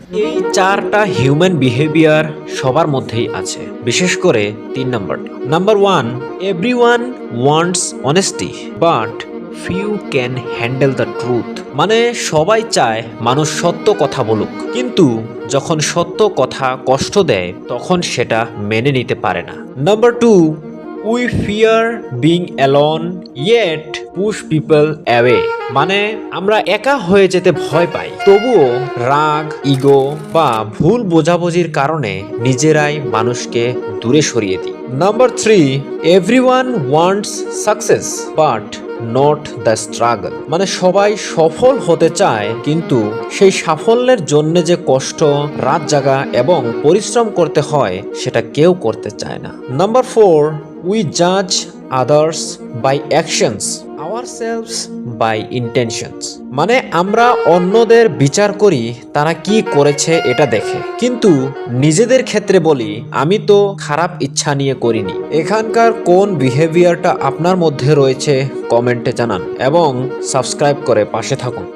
এই চারটা human behaviour সবার মধ্যেই আছে, বিশেষ করে 3 নাম্বারটি। Number 1, everyone wants honesty but few can handle the truth. মানে সবাই চায় মানুষ সত্য কথা বলুক, কিন্তু যখন সত্য কথা কষ্ট দেয় তখন সেটা মেনে নিতে পারে না। Number 2, we fear being alone yet push people away. মানে আমরা একা হয়ে যেতে ভয় পাই, তবুও রাগ, ইগো বা ভুল বোঝাবুঝির কারণে নিজেরাই মানুষকে দূরে সরিয়ে দিই। Number 3, everyone wants success but not the struggle. মানে সবাই সফল হতে চায়, কিন্তু সেই সাফল্যের জন্য যে কষ্ট, রাত জাগা এবং পরিশ্রম করতে হয় সেটা কেউ করতে চায় না। নাম্বার 4, উই জাজ others by actions ourselves by intentions. মানে আমরা অন্যদের বিচার করি তারা কি করেছে এটা দেখে, কিন্তু নিজেদের ক্ষেত্রে বলি আমি তো খারাপ ইচ্ছা নিয়ে করিনি। এখানকার কোন বিহেভিয়ারটা আপনার মধ্যে রয়েছে কমেন্টে জানান এবং সাবস্ক্রাইব করে পাশে থাকুন।